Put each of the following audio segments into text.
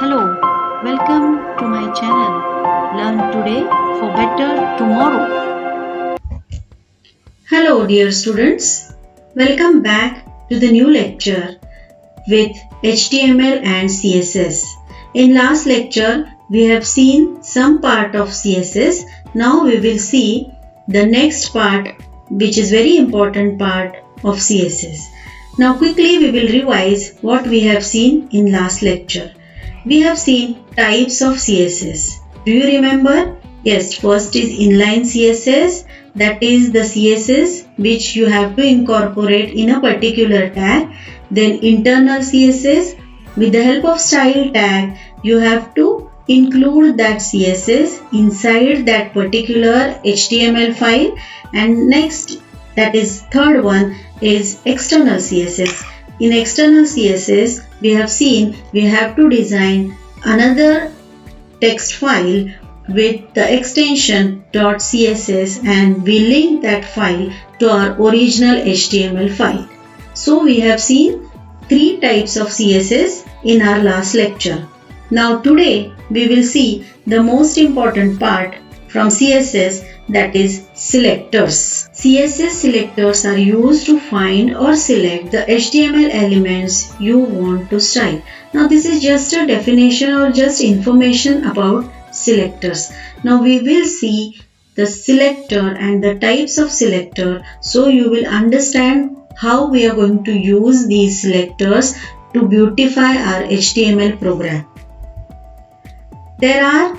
Hello, welcome to my channel. Learn today for better tomorrow. Hello dear students, welcome back to the new lecture with HTML and CSS. In last lecture, we have seen some part of CSS. Now we will see the next part, which is very important part of CSS. Now quickly we will revise what we have seen in last lecture. We have seen types of CSS. Do you remember? Yes, first is inline CSS. That is the CSS which you have to incorporate in a particular tag. Then internal CSS. With the help of style tag, you have to include that CSS inside that particular HTML file. And next, that is third one, is external CSS. In external CSS, we have seen we have to design another text file with the extension .css, and we link that file to our original HTML file. So we have seen three types of CSS in our last lecture. Now today we will see the most important part from CSS, that is selectors. CSS selectors are used to find or select the HTML elements you want to style. Now this is just a definition or just information about selectors. Now we will see the selector and the types of selector, so you will understand how we are going to use these selectors to beautify our HTML program. There are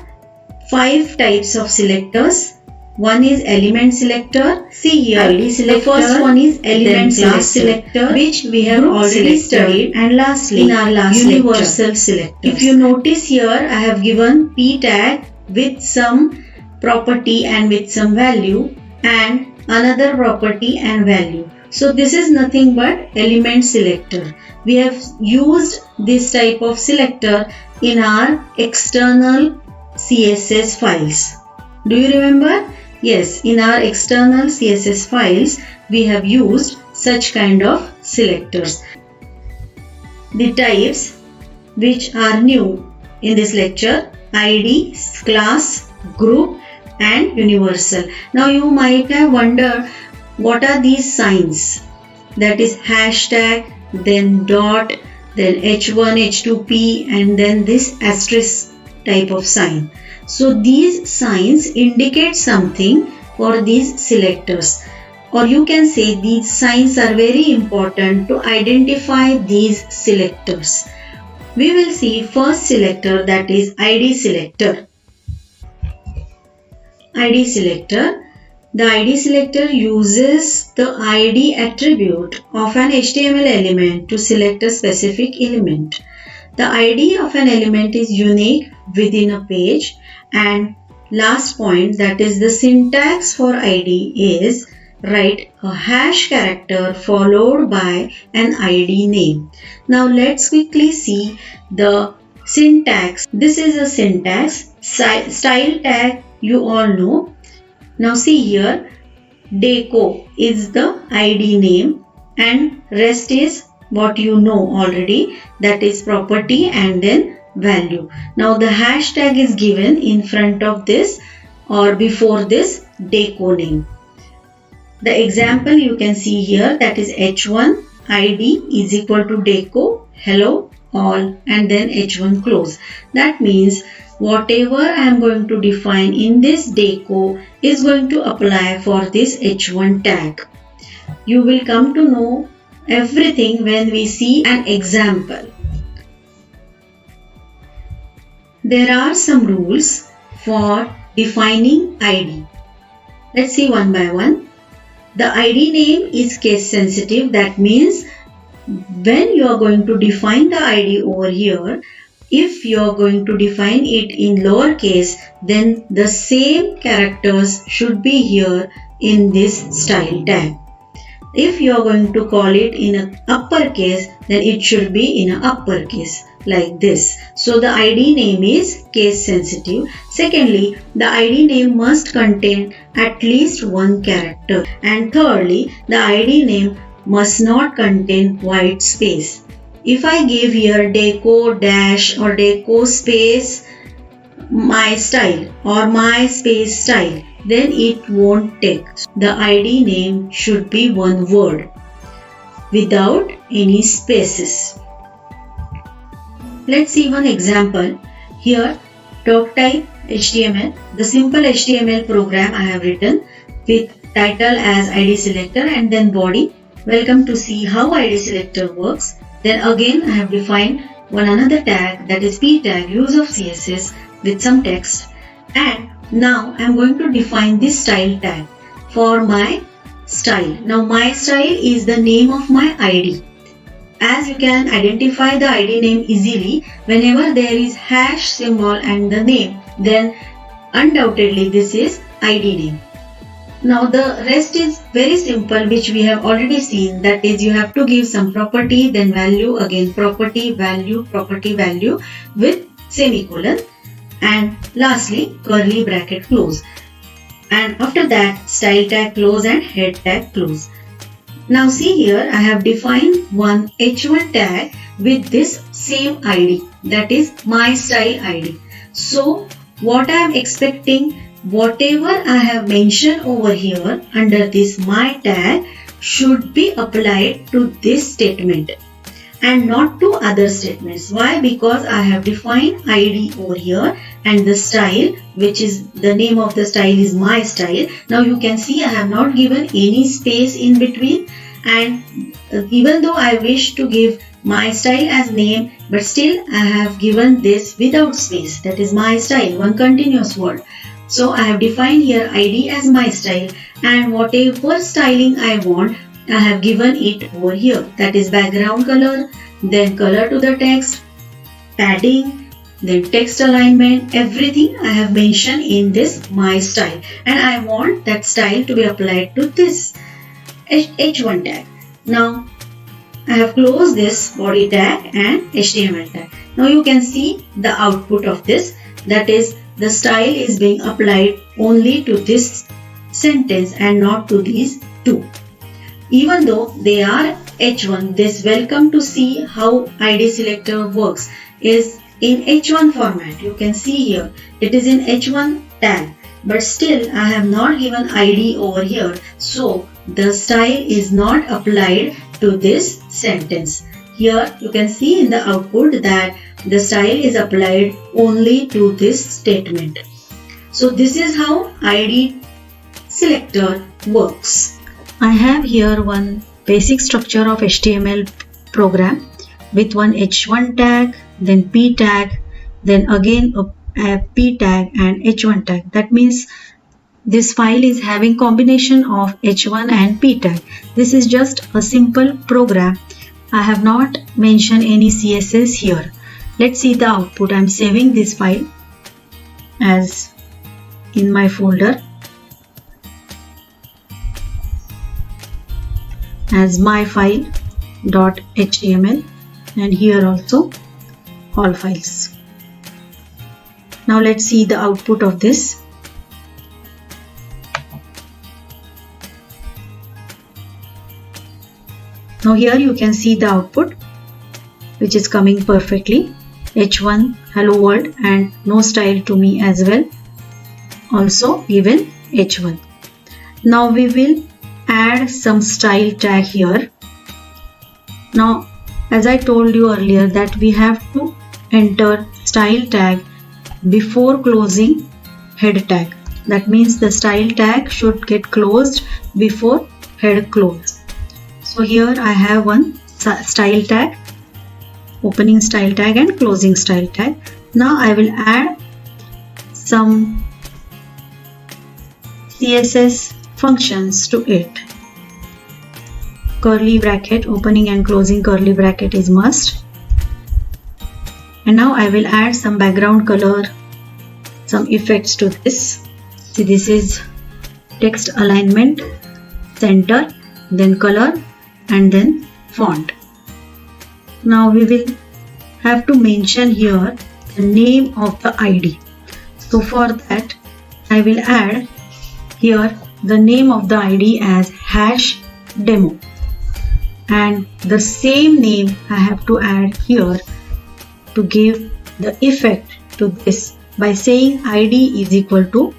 5 types of selectors. One is element selector. See here, the first one is element class selector, which we have already studied, and lastly in our last universal selector. If you notice here, I have given p tag with some property and with some value, and another property and value. So this is nothing but element selector. We have used this type of selector in our external CSS files. Do you remember? Yes, in our external CSS files, we have used such kind of selectors. The types which are new in this lecture: ID, class, group, and universal. Now you might have wondered, what are these signs? That is hashtag, then dot, then h1, h2p, and then this asterisk type of sign. So these signs indicate something for these selectors, or you can say these signs are very important to identify these selectors. We will see first selector, that is ID selector. ID selector. The ID selector uses the ID attribute of an HTML element to select a specific element. The ID of an element is unique within a page. And last point, that is the syntax for ID is write a hash character followed by an ID name. Now let's quickly see the syntax. This is a syntax. Style tag you all know. Now see here, Deco is the ID name and rest is what you know already, that is property and then value. Now the hashtag is given in front of this or before this Deco name. The example you can see here, that is h1 ID is equal to Deco hello all and then h1 close. That means whatever I am going to define in this Deco is going to apply for this h1 tag. You will come to know everything when we see an example. There are some rules for defining ID. Let's see one by one. The ID name is case sensitive. That means when you are going to define the ID over here, if you are going to define it in lowercase, then the same characters should be here in this style tag. If you are going to call it in a uppercase, then it should be in a uppercase like this. So the ID name is case sensitive. Secondly, the ID name must contain at least one character. And thirdly, the ID name must not contain white space. If I give here deco dash or deco space my style or my space style, then it won't take. The ID name should be one word without any spaces. Let's see one example. Here, doctype HTML, the simple HTML program I have written with title as ID selector and then body. Welcome to see how ID selector works. Then again I have defined one another tag, that is p tag, use of CSS with some text, and now I am going to define this style tag for my style. Now my style is the name of my ID. As you can identify the ID name easily, whenever there is hash symbol and the name, then undoubtedly this is ID name. Now the rest is very simple, which we have already seen, that is you have to give some property, then value, again property value with semicolon, and lastly curly bracket close, and after that style tag close and head tag close. Now see here, I have defined one h1 tag with this same ID, that is my style ID. So what I am expecting, whatever I have mentioned over here under this my tag should be applied to this statement and not to other statements. Why? Because I have defined ID over here and the style, which is the name of the style, is my style. Now you can see I have not given any space in between, and even though I wish to give my style as name, but still I have given this without space, that is my style, one continuous word. So I have defined here ID as my style, and whatever styling I want, I have given it over here, that is background color, then color to the text, padding, then text alignment, everything I have mentioned in this my style, and I want that style to be applied to this h1 tag. Now I have closed this body tag and HTML tag. Now you can see the output of this, that is the style is being applied only to this sentence and not to these two. Even though they are h1, this welcome to see how ID selector works is in h1 format. You can see here it is in h1 tag, but still I have not given ID over here, so the style is not applied to this sentence. Here you can see in the output that the style is applied only to this statement. So this is how ID selector works. I have here one basic structure of HTML program with one h1 tag, then p tag, then again a p tag and h1 tag. That means this file is having combination of h1 and p tag. This is just a simple program. I have not mentioned any CSS here. Let's see the output. I am saving this file as in my folder as my file.html, and here also all files. Now let's see the output of this. Now here you can see the output, which is coming perfectly. h1 hello world and no style to me as well, also even h1. Now we will add some style tag here. Now as I told you earlier that we have to enter style tag before closing head tag. That means the style tag should get closed before head close. So here I have one style tag, opening style tag and closing style tag. Now I will add some CSS functions to it. Curly bracket, opening and closing curly bracket is must. And now I will add some background color, some effects to this. See, this is text alignment, center, then color, and then font. Now we will have to mention here the name of the ID. So for that I will add here the name of the ID as hash demo. and the same name I have to add here to give the effect to this by saying id is equal to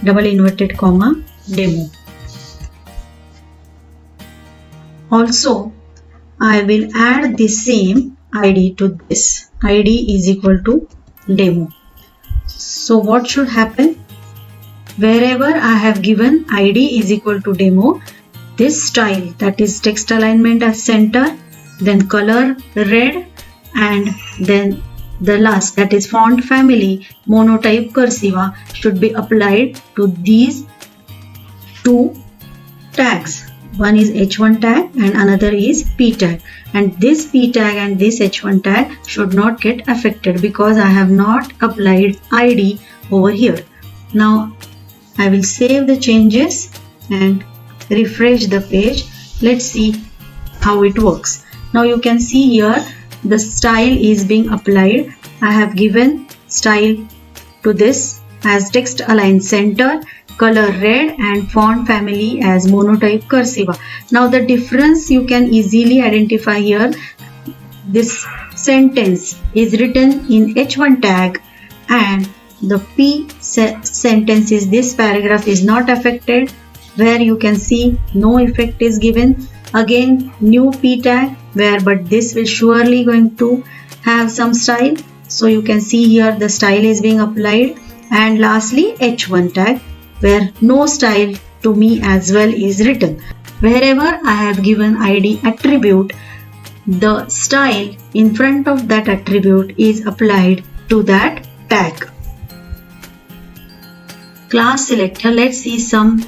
double inverted comma demo. Also, I will add the same id to this. id is equal to demo. So what should happen? Wherever I have given id is equal to demo, this style, that is text alignment as center, then color red, and then the last, that is font family monotype cursiva, should be applied to these two tags. One is h1 tag and another is p tag, and this p tag and this h1 tag should not get affected because I have not applied id over here. Now I will save the changes and refresh the page. Let's see how it works. Now you can see here the style is being applied. I have given style to this as text align center, color red, and font family as monotype cursiva. Now the difference you can easily identify here. This sentence is written in h1 tag and the p sentence is this paragraph is not affected, where you can see no effect is given. Again new p tag where, but this will surely going to have some style, so you can see here the style is being applied. And lastly h1 tag where no style to me as well is written. Wherever I have given id attribute, the style in front of that attribute is applied to that tag. Class selector, let's see some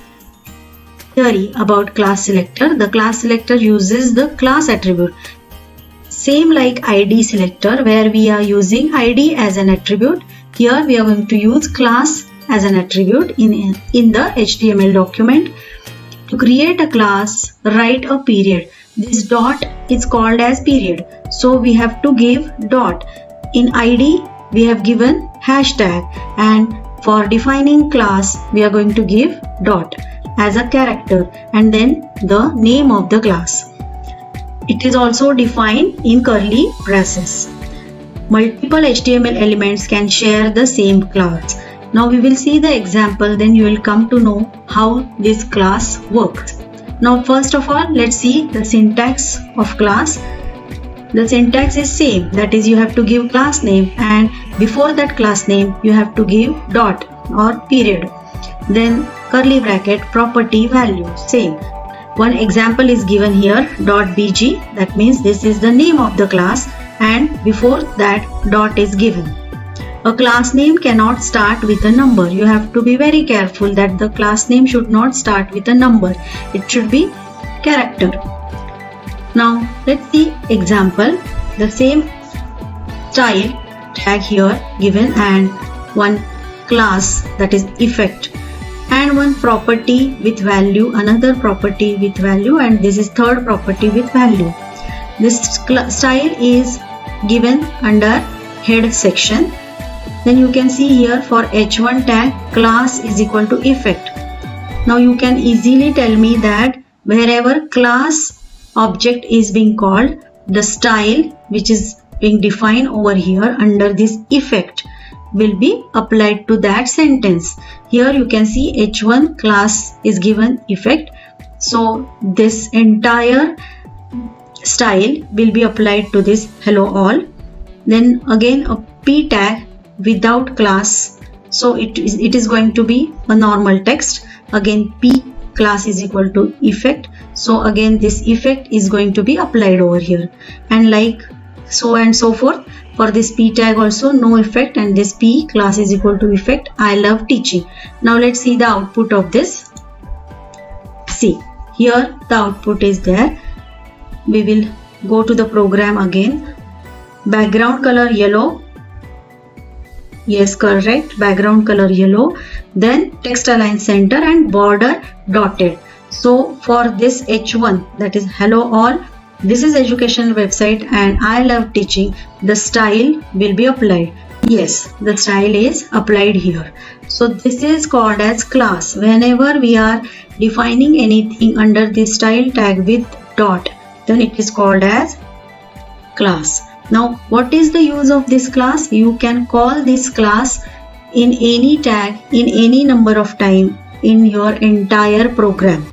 theory about class selector. The class selector uses the class attribute. Same like id selector where we are using id as an attribute, here we are going to use class as an attribute in the HTML document. To create a class, write a period. This dot is called as period. So we have to give dot. In id we have given hashtag, and for defining class we are going to give dot as a character and then the name of the class. It is also defined in curly braces. Multiple HTML elements can share the same class. Now we will see the example, then you will come to know how this class works. Now first of all, let's see the syntax of class. The syntax is same, that is you have to give class name and before that class name you have to give dot or period. Then curly bracket property value, same. One example is given here, .bg, that means this is the name of the class and before that dot is given. A class name cannot start with a number. You have to be very careful that the class name should not start with a number. It should be character. Now let's see example. The same style tag here given and one class, that is effect, and one property with value, another property with value, and this is third property with value. This style is given under head section. Then you can see here for h1 tag class is equal to effect. Now you can easily tell me that wherever class object is being called, the style which is being defined over here under this effect will be applied to that sentence. Here you can see h1 class is given effect, so this entire style will be applied to this hello all. Then again a p tag without class, so it is going to be a normal text. Again p class is equal to effect, so again this effect is going to be applied over here, and like so and so forth. For this p tag also no effect, and this p class is equal to effect. I love teaching. Now let's see the output of this. See here the output is there. We will go to the program again. Background color yellow, yes correct, background color yellow. Then text align center and border dotted. So for this h1, that is hello all, this is educational website and I love teaching, the style will be applied. Yes, the style is applied here. So this is called as class. Whenever we are defining anything under the style tag with dot, then it is called as class. Now what is the use of this class? You can call this class in any tag in any number of time in your entire program.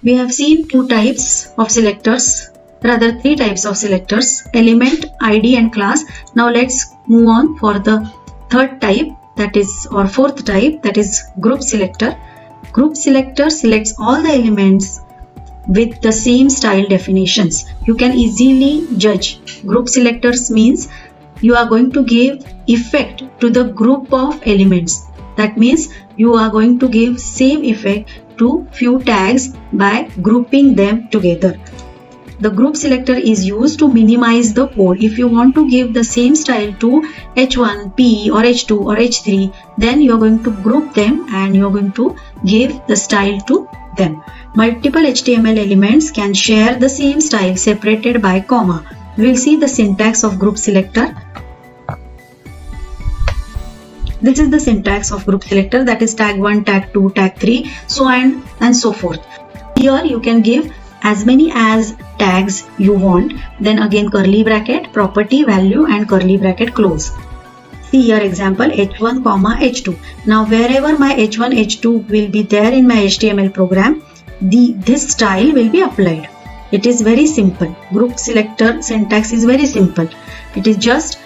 We have seen two types of selectors, rather three types of selectors: element, ID and class. Now let's move on for the third type, that is, or fourth type, that is group selector. Group selector selects all the elements with the same style definitions. You can easily judge. Group selectors means you are going to give effect to the group of elements. That means you are going to give same effect to few tags by grouping them together. The group selector is used to minimize the code. If you want to give the same style to H1, P or H2 or H3, then you are going to group them and you are going to give the style to them. Multiple HTML elements can share the same style separated by comma. We will see the syntax of group selector. This is the syntax of group selector, that is tag 1, tag 2, tag 3, so on and so forth. Here you can give as many as tags you want, then again curly bracket, property, value and curly bracket close. See here example h1 comma h2. Now wherever my h1 h2 will be there in my HTML program, this style will be applied. It is very simple. Group selector syntax is very simple. It is just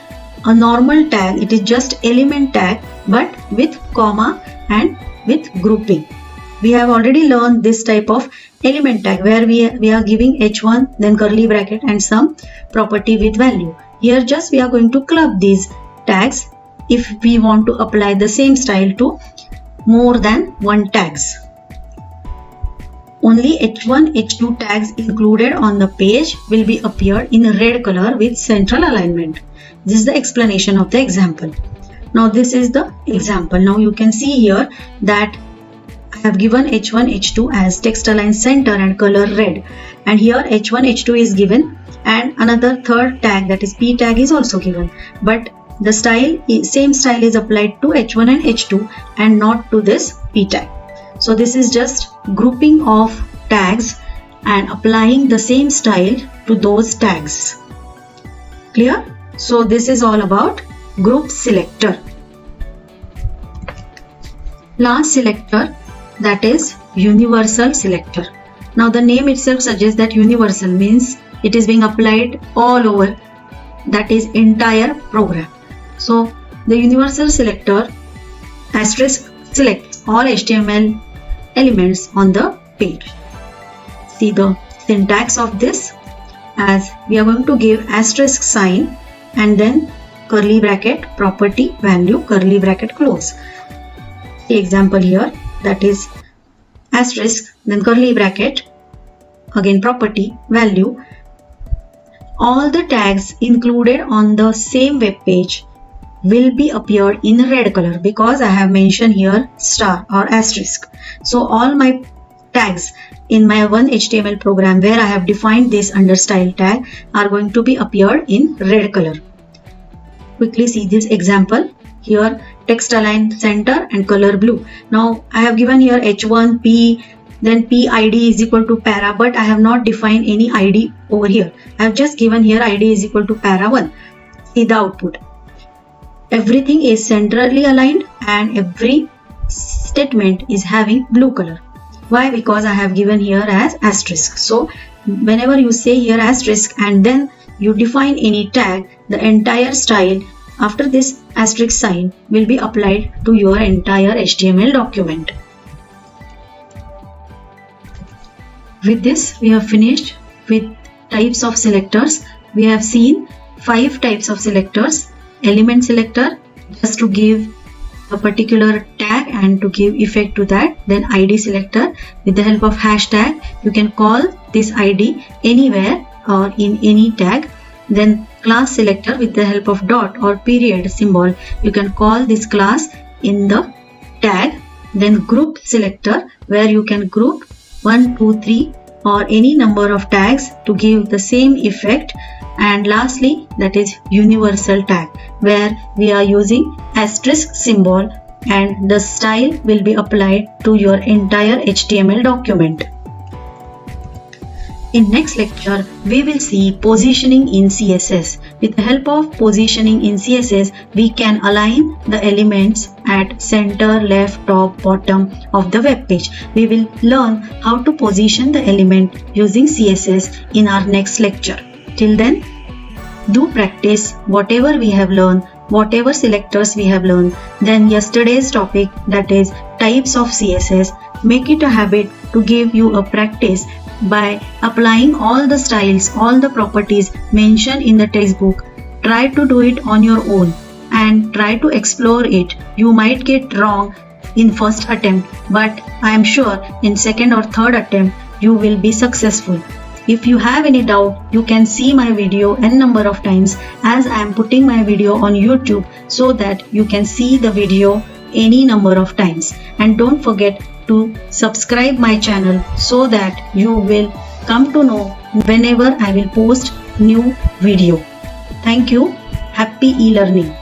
a normal tag, it is just element tag but with comma and with grouping. We have already learned this type of element tag where we are giving h1 then curly bracket and some property with value. Here just we are going to club these tags if we want to apply the same style to more than one tags. Only h1 h2 tags included on the page will be appeared in red color with central alignment. This is the explanation of the example. Now this is the example. Now you can see here that I have given h1 h2 as text align center and color red, and here h1 h2 is given and another third tag, that is p tag, is also given, but the same style is applied to h1 and h2 and not to this p tag. So this is just grouping of tags and applying the same style to those tags. Clear? So this is all about group selector. Last selector, that is universal selector. Now the name itself suggests that universal means it is being applied all over, that is entire program. So the universal selector asterisk selects all HTML elements on the page. See the syntax of this, as we are going to give asterisk sign and then curly bracket, property, value, curly bracket close. The example here, that is asterisk then curly bracket, again property, value. All the tags included on the same web page will be appeared in red color because I have mentioned here star or asterisk. So all my tags in my one HTML program where I have defined this under style tag are going to be appeared in red color. Quickly see this example. Here text align center and color blue. Now I have given here h1 p, then p id is equal to para, but I have not defined any id over here. I have just given here id is equal to para 1. See the output. Everything is centrally aligned and every statement is having blue color. Why? Because I have given here as asterisk. So whenever you say here asterisk and then you define any tag, the entire style after this asterisk sign will be applied to your entire HTML document. With this, we have finished with types of selectors. We have seen 5 types of selectors. Element selector, just to give a particular tag and to give effect to that. Then ID selector, with the help of hashtag you can call this ID anywhere or in any tag. Then class selector, with the help of dot or period symbol you can call this class in the tag. Then group selector, where you can group 1, 2, 3 or any number of tags to give the same effect. And lastly, that is universal tag, where we are using asterisk symbol and the style will be applied to your entire HTML document. In next lecture, we will see positioning in CSS. With the help of positioning in CSS, we can align the elements at center, left, top, bottom of the web page. We will learn how to position the element using CSS in our next lecture. Till then, do practice whatever we have learned, whatever selectors we have learned. Then yesterday's topic, that is types of CSS. Make it a habit to give you a practice by applying all the styles, all the properties mentioned in the textbook. Try to do it on your own and try to explore it. You might get wrong in first attempt, but I am sure in second or third attempt you will be successful. If you have any doubt, you can see my video n number of times, as I am putting my video on YouTube, so that you can see the video any number of times. And don't forget to subscribe my channel so that you will come to know whenever I will post new video. Thank you. Happy e-learning.